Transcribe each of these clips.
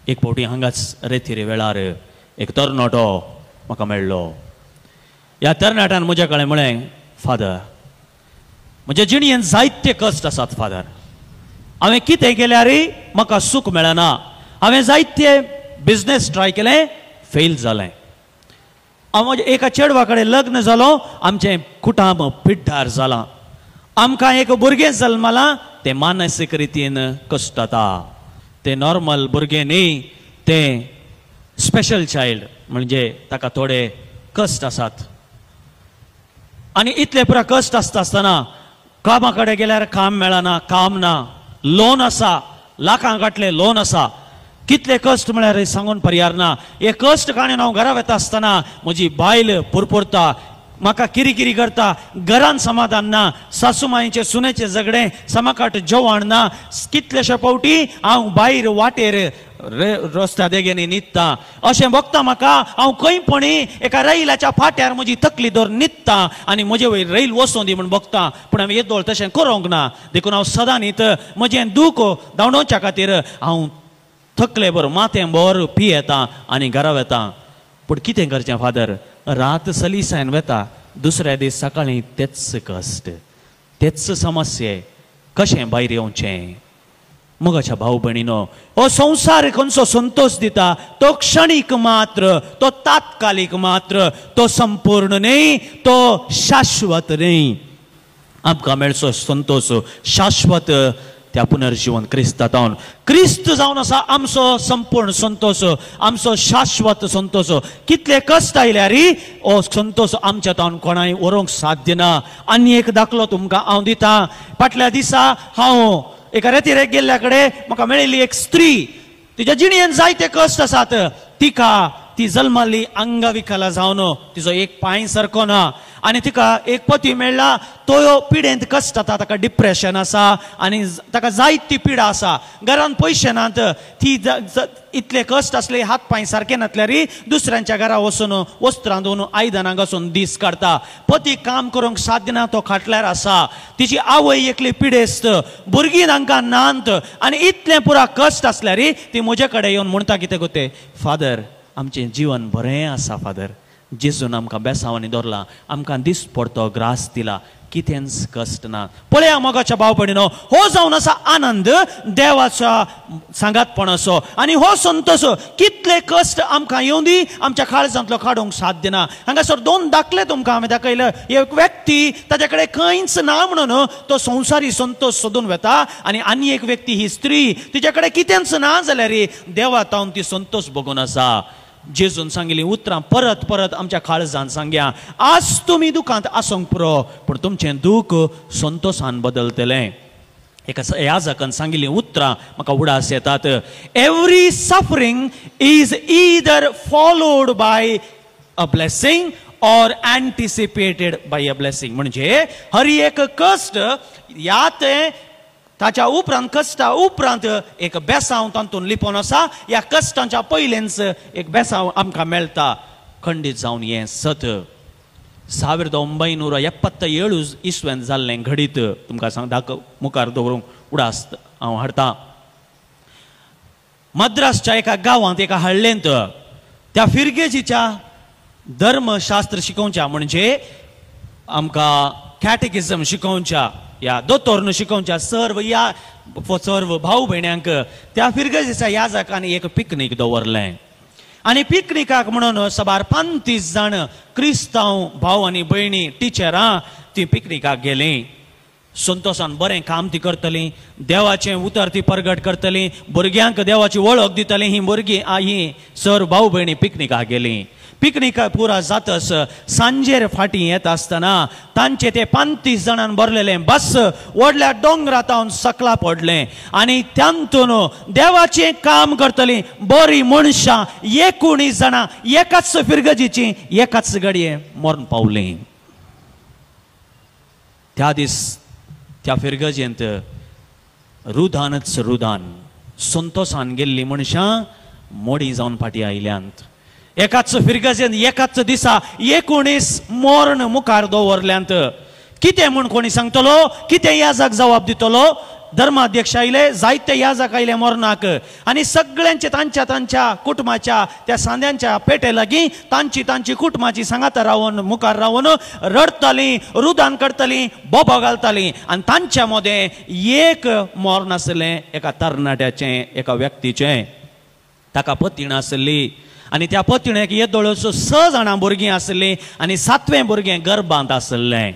एक फावटी हांगाच रेथीर वेळार एक तरणाटो म्हाका मेळ्ळो. ह्या तरणाट्यान म्हजे कडेन म्हळें, फादर म्हज्या जिणेंत जायते कश्ट आसात फादर. हांवें कितें केल्यार म्हाका सूख मेळना. हांवें जायते बिझनेस ट्राय केलें, फेल जालें. हांव एका चेडवा कडेन लग्न जालो, आमचें कुटुंब पिड्ड्यार जालां. आमकां एक भुरगें जल्मलां, तें मानसीक रितीन कश्टाता. तें नॉर्मल भुरगें न्ही, तें स्पेशल चायल्ड, म्हणजे ताका थोडे कश्ट आसात. आनी इतले पुरा कश्ट आसतना कामा कडेन गेल्यार काम मेळना, काम ना, लोन आसा, लाखां गांठले लोन आसा. कितले कश्ट म्हळ्यार सांगून पर्याय ना. हे कश्ट काडून हांव घरा वता आसतना म्हजी बायल पुरपुरता, म्हाका किरी करता, घरान समाधान ना, सासूमाईचे सुनेचे झगडे, समाकाट जेवण ना. कितलेशे फावटी हांव भायर वाटेर रस्त्या देगेनी न्हिदता. अशें बघता म्हाका हांव खंयपणी एका रैलाच्या फाट्यार म्हजी तकली धरून न्हिदता आनी म्हजे वयर रैल वचूं दी म्हूण बघता. पूण हांवें येदोळ तशें करूंक ना. देखून हांव सदां न्हीद म्हजें दूख धांवडोवच्या खातीर हांव थकले बरो माथें बोर पियेता आनी घरा वेता. पूण कितें करचें फादर, रात सलिसायन वेता, दुसऱ्या दीस सकाळीं तेच कश्ट, तेच समस्ये, कशें भायर येवचें. मगाच्या भाऊ भयणीनो, हो संवसार खंयचो संतोष दिता तो क्षणीक मात्र, तो तात्कालिक मात्र, तो संपूर्ण न्ही, तो शाश्वत न्ही. आमकां मेळचो संतोष शाश्वत त्या पुनर्जीवन क्रिस्तांत. क्रिस्त जावन आसा आमचो संपूर्ण संतोष, आमचो शाश्वत संतोष. कितले कश्ट आयल्यार हो संतोष आमच्या तावन कोणाय व्हरूंक साध्य ना. आनी एक दाखलो तुमकां हांव दिता. फाटल्या दिसा हांव एका रेतीरेक गेल्ल्या कडेन म्हाका मेळिल्ली एक स्त्री. तिच्या जिणेंत जायते कश्ट आसात. तिका ती जल्माली अंगविकला जावन तिजो एक पांय सारको ना आनी तिका एक पती मेळ्ळा, तो पिडेंत कश्ट जाता, ताका डिप्रेशन आसा आनी ताका जायती पिडा आसा. घरान पयशे नात. ती इतले कश्ट आसले, हात पांय सारके नासल्यार दुसऱ्यांच्या घरा वचून वस्त्र रांदून आयदनां घासून दीस काडटा. पती काम करूंक साध्य ना, तो खाटल्यार आसा. तिची आवय एकली पिडेस्त, भुरगीं तांकां नात आनी इतलें पुरा कश्ट आसल्यार ती म्हजे कडेन येवन म्हणटा कितें गो तें, फादर आमचें जीवन बरें आसा फादर. जेजून आमकां बेसांवांनी दवरला, आमकां दीस पडतो ग्रास दिला, कितेंच कश्ट ना. पळया मोगाच्या भाव भयणीनो, हो जावन आसा आनंद देवाच्या सांगातपणाचो. आनी हो संतोष कितले कश्ट आमकां येवं दी आमच्या काळजांतलो काडूंक साध्य ना. हांगासर दोन दाखले तुमकां हांवें दाखयले. एक व्यक्ती ताचे कडेन खंयच ना म्हणून तो संवसारी संतोष सोदून वेता आनी एक व्यक्ती ही स्त्री, तिचे कडेन कितेंच ना जाल्यार देवा तावन ती संतोष भोगून आसा. जेजून सांगिल्ली उतरां परत परत आमच्या काळजांत सांगया. आज तुमी दुखांत आसूंक पुरो, पूण तुमचें दूख संतोशान बदलतलें. एका याजकान सांगिल्लीं उतरां म्हाका उडास येतात. Every suffering is either followed by a blessing और एंटिसिपेटेड बाय अ ब्लेसिंग. म्हणजे हर एक कश्ट यात ताच्या उपरांत कश्टा उपरांत एक बेसांव तातूंत लिपोवन आसा. ह्या कश्टांच्या पयलेंच एक बेसांव आमकां मेळटा. खंडीत जावन हें सत 1977 इस्वेंत जाल्लें घडीत तुमकां मुखार दवरूंक उडास हांव हाडटां. मद्रासच्या एका गांवांत एका हळ्ळेंत त्या फिरगेजीच्या धर्मशास्त्र शिकोवच्या, म्हणजे आमकां कॅटेकिझम शिकोवच्या, या दोतोरन शिकोवच्या सर्व भाऊ भयण्यांक त्या फिरगेजीच्या याजकांनी एक पिकनीक दवरलें. आनी पिकनिकाक म्हणून सबार 35 जाण क्रिस्तांव भाव आनी भयणी टिचरां ती पिकनिकाक गेलीं. संतोशान बरें काम ती करतलीं, देवाचें उतर ती परगट करतलीं, भुरग्यांक देवाची वळख दितलीं. ही भुरगीं ही सर भाऊ भयणी पिकनिकाक गेलीं. पिकनिक पुरा जातस सांजेर फाटीं येता आसतना तांचे ते 35 जाणांन भरलेलें बस व्हडल्या डोंगरांत सकला पडलें आनी त्यांतून देवाचें काम करतलीं बरीं मनशां 19 जाणां एकाच फिरगजीचीं एकाच घडये मरण पावलीं. त्या दीस त्या फिरगजेंत रुदानच रुदान संतोशान गेल्लीं मनशां मोडी जावन फाटीं आयल्यांत. एकाच फिरगजेंत एकाच दिसा 19 मरण मुखार दवरल्यांत. कितें म्हूण कोणी सांगतलो, कितें याजक जबाब दितलो, धर्माध्यक्ष आयले, जायते याजक आयले मरणाक, आनी सगळ्यांचे तांच्या कुटुंबाच्या त्या सांद्यांच्या पेटे लागीं तांची कुटुंबाची सांगात रावन मुखार रावन रडतालीं, रुदान करतालीं, बोबो घालतालीं. आनी तांच्या मदें एक मरण आसलें एका तरणाट्याचें, एका व्यक्तीचें. ताका पत्नी आसली आनी त्या पत्नीक येदोळ्योचो 6 जाणां भुरगीं आसलीं आनी 7वें भुरगें गर्भांत आसलें.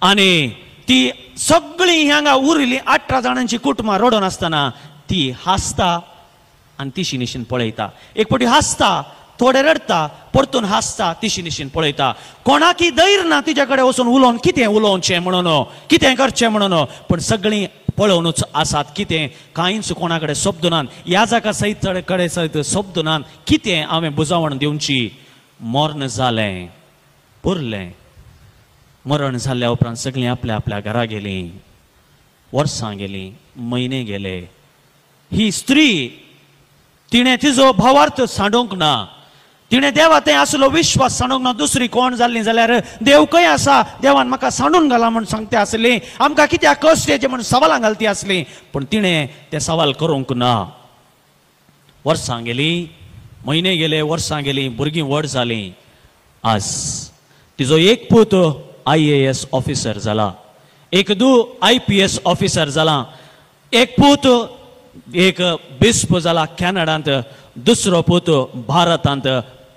आनी ती सगळीं हांगा उरिल्लीं 18 जाणांची कुटुंबां रडोन आसतना ती हांसता आनी तिशी निशीन पळयता. एक फावटी हांसता, थोडे रडता, परतून हांसता, तिशी निशीन पळयता. कोणाकी धैर्य ना तिच्या कडेन वचून उलोवन कितें उलोवचें म्हणून, कितें करचें म्हणून. पूण सगळीं पळोवनूच आसात. कितें कांयच कोणा कडेन शब्द नात, याजका सयत कडेन सयत शब्द नात. कितें हांवें बुजावण दिवची. मरण जालें, पुरलें. मरण जाल्ल्या उपरांत सगळीं आपल्या आपल्या घरा गेलीं. वर्सां गेलीं, म्हयने गेले. ही स्त्री तिणें तिजो भावार्थ सांडूंक ना. तिणें देवा थंय आसलो विश्वास सांडूंक ना. दुसरी कोण जाल्ली जाल्यार देव खंय आसा, देवान म्हाका सांडून घाला म्हूण सांगता आसली. आमकां कित्याक कश्ट येचे म्हूण सवालां घालती आसली. पूण तिणें ते सवाल करूंक ना. वर्सां गेलीं, म्हयने गेले, वर्सां गेलीं, भुरगीं व्हड जालीं. आज तिजो एक पूत IAS ऑफिसर जाला, एक IPS ऑफिसर जाला, एक पूत एक बिस्प जाला कॅनडांत, दुसरो पूत भारतांत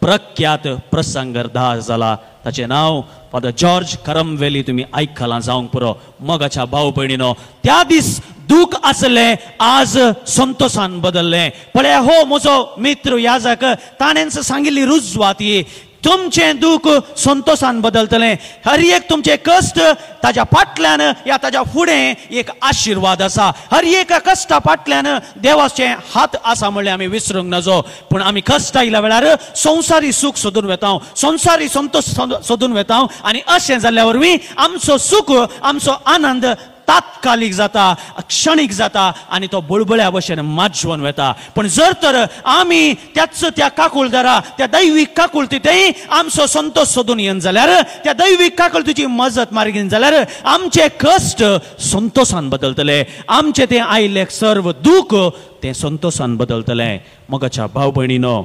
प्रख्यात प्रसंगरदार जाला. ताचें नांव फादर जॉर्ज करमवेली. तुमी आयकलां जावंक पुरो. मोगाच्या भाव भयणीनो, त्या दीस दूख आसलें, आज संतोषान बदललें. पळया, हो म्हजो मित्र याजक, ताणें सांगिल्ली रुजवात ही. तुमचें दूख संतोषान बदलतलें. हर एक तुमचे कश्ट ताज्या फाटल्यान या ताज्या फुडें एक आशिर्वाद आसा. हर एक कश्टा फाटल्यान देवाचे हात आसा म्हणलें आमी विसरूंक नजो. पूण आमी कश्ट आयल्या वेळार संवसारी सूख सोदून वेता, संवसारी संतोष सोदून वेता. आनी अशें जाल्ल्या वरवीं आमचो सूख, आमचो आनंद तात्कालिक जाता, क्षणिक जाता आनी तो बुळबुळ्या भशेन माजवून वेता. पण जर तर आमी त्या काकुळदारा, त्या दैवीक काकुळतीतय आमचो संतोष सोदून येवन जाल्यार, त्या दैवीक काकुळतीची मजत मार्गीन जाल्यार आमचे कश्ट संतोषान बदलतले. आमचे ते आयिल्ले सर्व दूख ते संतोषान बदलतले. मोगाच्या भाव भयणीनो,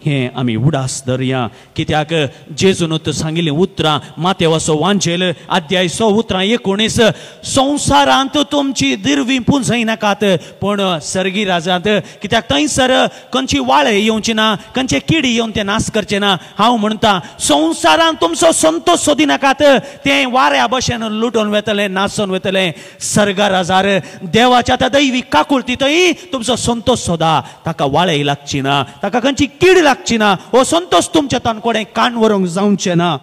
हें आमी उडास धरया. कित्याक जेजून सांगिल्लीं उतरां, मातेवाचो वांजेल अध्याय 6 उतरां 19, संवसारांत तुमची दिरवी पुंजय नाकात, पूण सर्गी राजांत. कित्याक थंयसर खंयची वाळे येवची ना, खंयचे किडी येवन ते नाश करचे ना. हांव म्हणटा, संवसारांत तुमचो संतोष सोदी नाकात. तें वाऱ्या भशेन लुटून वेतलें, नासून वेतलें. सर्गा राजार देवाच्या त्या दैवीक काकुळतीतय तुमचो संतोष सोदा. ताका वाळे लागची ना, ताका खंयची कीड लागची ना. हो संतोष तुमच्या तान कोणें कान व्हरूंक जावचें ना.